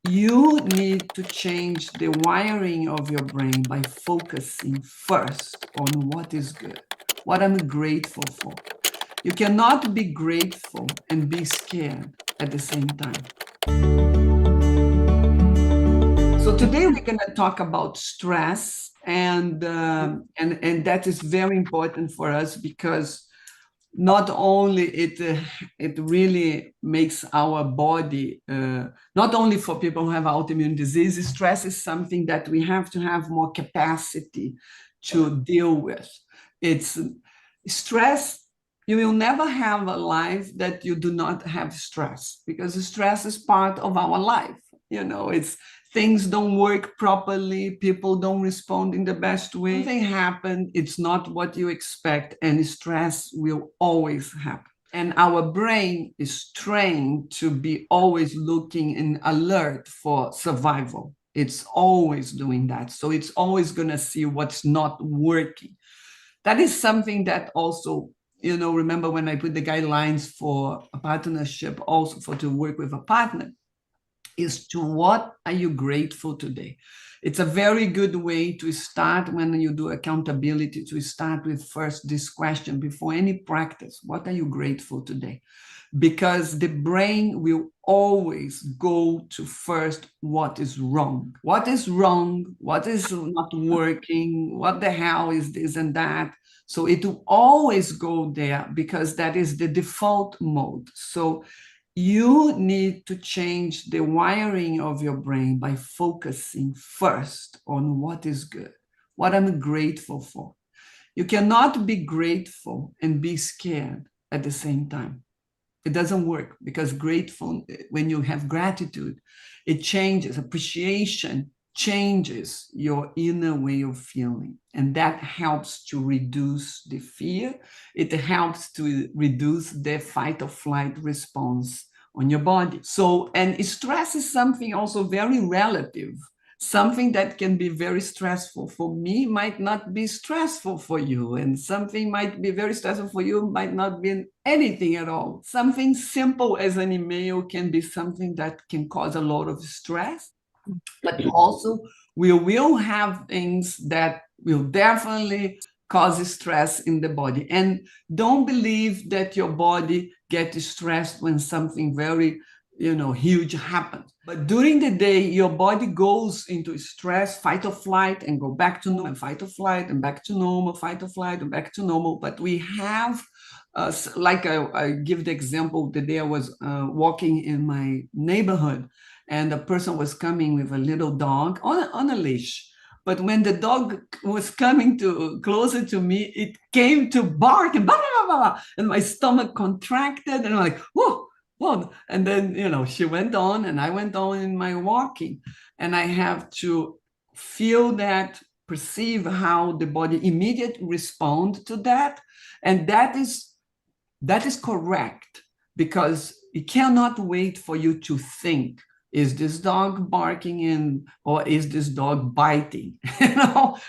You need to change the wiring of your brain by focusing first on what is good, what I'm grateful for. You cannot be grateful and be scared at the same time. So today we're going to talk about stress, and that is very important for us because not only it really makes our body, not only for people who have autoimmune disease, stress is something that we have to have more capacity to deal with. It's stress. You will never have a life that you do not have stress, because stress is part of our life. It's things don't work properly, people don't respond in the best way, something happened, it's not what you expect, and stress will always happen. And our brain is trained to be always looking and alert for survival. It's always doing that. So it's always going to see what's not working. That is something that also, remember when I put the guidelines for a partnership, also for to work with a partner, is to what are you grateful today? It's a very good way to start when you do accountability, to start with first this question before any practice. What are you grateful today? Because the brain will always go to first what is wrong. What is wrong? What is not working? What the hell is this and that? So it will always go there because that is the default mode. So you need to change the wiring of your brain by focusing first on what is good, what I'm grateful for. You cannot be grateful and be scared at the same time. It doesn't work, because grateful, when you have gratitude, it changes. Appreciation changes your inner way of feeling, and that helps to reduce the fear. It helps to reduce the fight or flight response on your body. So, and stress is something also very relative. Something that can be very stressful for me might not be stressful for you, and something might be very stressful for you might not be anything at all. Something simple as an email can be something that can cause a lot of stress, but also we will have things that will definitely cause stress in the body. And don't believe that your body gets stressed when something very huge happens. But during the day, your body goes into stress, fight or flight, and go back to normal, and fight or flight, and back to normal, fight or flight, and back to normal. But we have, like I give the example, the day I was walking in my neighborhood, and a person was coming with a little dog on a leash. But when the dog was coming closer to me, it came to bark, and blah, blah, blah, blah, and my stomach contracted, and I'm like, whoa. Well, and then, she went on and I went on in my walking, and I have to feel that, perceive how the body immediately respond to that. And that is correct, because it cannot wait for you to think, is this dog barking or is this dog biting?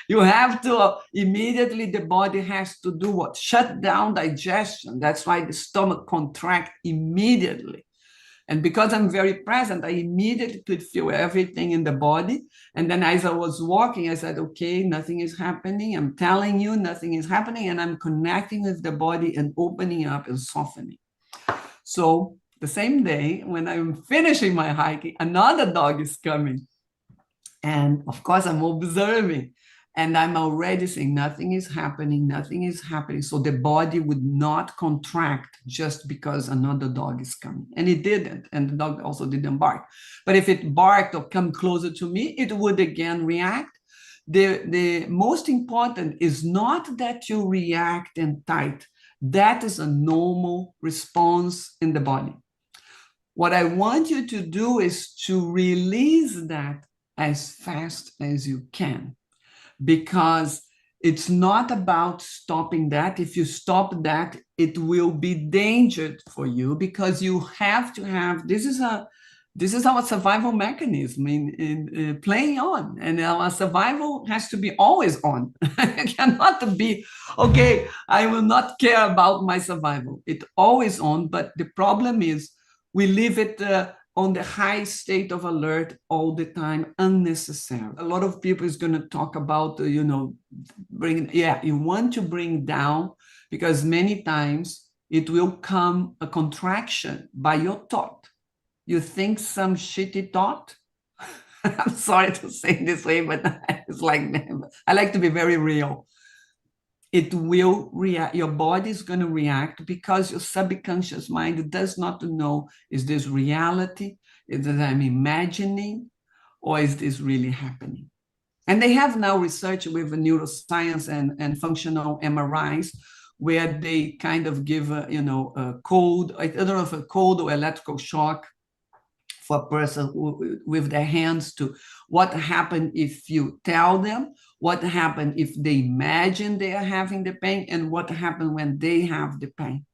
You have to immediately, the body has to do what? Shut down digestion. That's why the stomach contract immediately. And because I'm very present, I immediately could feel everything in the body. And then as I was walking, I said, okay, nothing is happening. I'm telling you, nothing is happening. And I'm connecting with the body and opening up and softening. So the same day, when I'm finishing my hiking, another dog is coming. And of course, I'm observing. And I'm already saying, nothing is happening, nothing is happening. So the body would not contract just because another dog is coming. And it didn't. And the dog also didn't bark. But if it barked or come closer to me, it would again react. The most important is not that you react and tight. That is a normal response in the body. What I want you to do is to release that as fast as you can, because it's not about stopping that. If you stop that, it will be dangerous for you, because you have to have, this is our survival mechanism in playing on, and our survival has to be always on. It cannot be, okay, I will not care about my survival. It's always on, but the problem is we leave it on the high state of alert all the time, unnecessary. A lot of people is going to talk about, you want to bring down, because many times it will come a contraction by your thought. You think some shitty thought. I'm sorry to say it this way, but it's like, I like to be very real. It will react, your body is going to react because your subconscious mind does not know, is this reality? Is that I'm imagining, or is this really happening? And they have now research with neuroscience and functional MRIs, where they kind of give a code, I don't know if a code or electrical shock for a person with their hands to what happened if you tell them, what happened if they imagine they are having the pain, and what happened when they have the pain.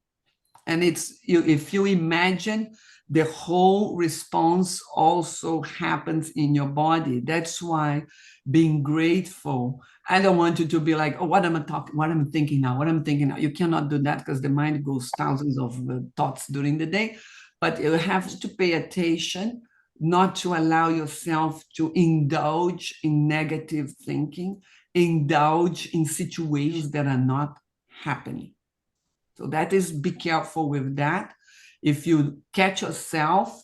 And if you imagine, the whole response also happens in your body. That's why being grateful, I don't want you to be like, oh, what am I thinking now? You cannot do that, because the mind goes thousands of thoughts during the day. But you have to pay attention not to allow yourself to indulge in negative thinking, indulge in situations that are not happening. So that is, be careful with that. If you catch yourself,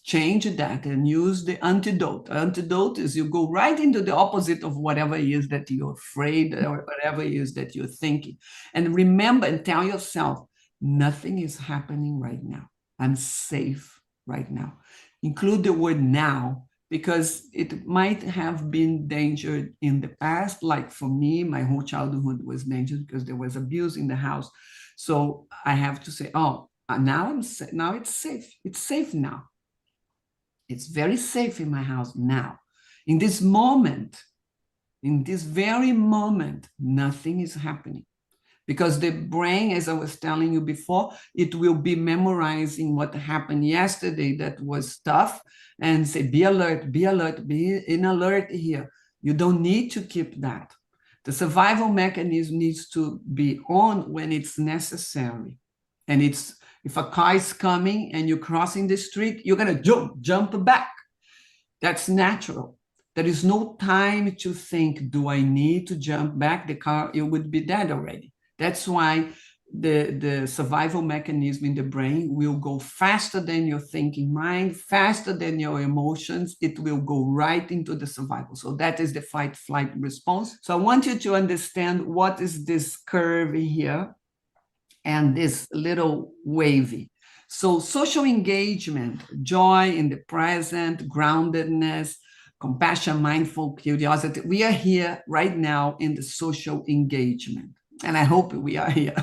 change that and use the antidote. Antidote is you go right into the opposite of whatever it is that you're afraid, or whatever it is that you're thinking. And remember and tell yourself, nothing is happening right now. I'm safe right now. Include the word now, because it might have been danger in the past. Like for me, my whole childhood was dangerous because there was abuse in the house. So I have to say, oh, now it's safe. It's safe now. It's very safe in my house now. In this moment, in this very moment, nothing is happening. Because the brain, as I was telling you before, it will be memorizing what happened yesterday that was tough, and say, be alert, be in alert here. You don't need to keep that. The survival mechanism needs to be on when it's necessary. And if a car is coming and you're crossing the street, you're going to jump back. That's natural. There is no time to think, do I need to jump back? The car, it would be dead already. That's why the survival mechanism in the brain will go faster than your thinking mind, faster than your emotions. It will go right into the survival. So that is the fight-flight response. So I want you to understand what is this curve here and this little wavy. So social engagement, joy in the present, groundedness, compassion, mindful curiosity. We are here right now in the social engagement. And I hope we are here,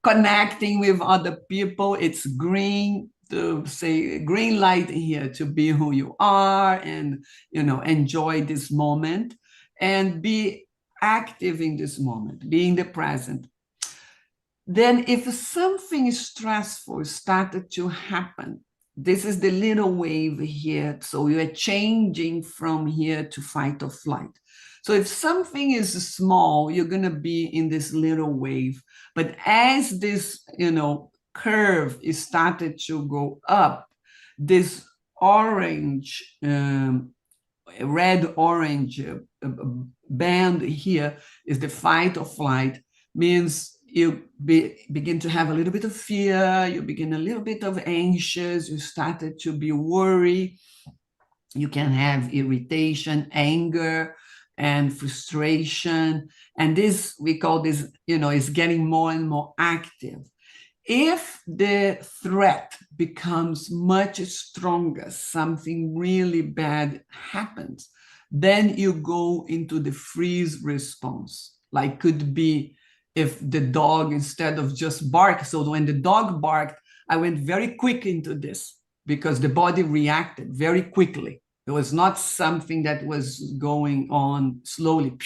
connecting with other people. It's green, to say green light here to be who you are, and, enjoy this moment and be active in this moment, be in the present. Then if something stressful started to happen, this is the little wave here. So you are changing from here to fight or flight. So if something is small, you're going to be in this little wave. But as this, curve is started to go up, this orange, red-orange band here is the fight or flight, means you begin to have a little bit of fear, you begin a little bit of anxious, you started to be worried, you can have irritation, anger, and frustration. And this, we call this, is getting more and more active. If the threat becomes much stronger, something really bad happens, then you go into the freeze response. Like could be if the dog, instead of just bark, so when the dog barked, I went very quick into this because the body reacted very quickly. It was not something that was going on slowly.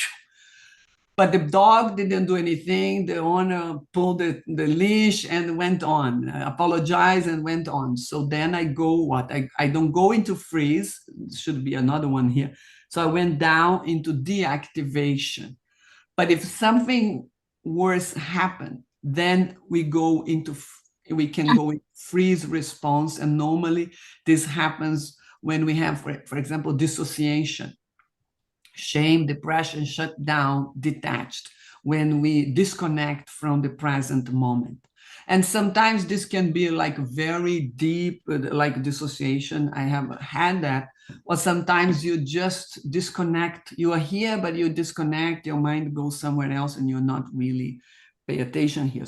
But the dog didn't do anything. The owner pulled the leash and went on, apologized and went on. So then I go what? I don't go into freeze. Should be another one here. So I went down into deactivation. But if something worse happened, then we go into we can go in freeze response. And normally this happens when we have, for example, dissociation, shame, depression, shut down, detached, when we disconnect from the present moment. And sometimes this can be like very deep, like dissociation. I have had that. Or sometimes you just disconnect. You are here, but you disconnect. Your mind goes somewhere else, and you're not really pay attention here.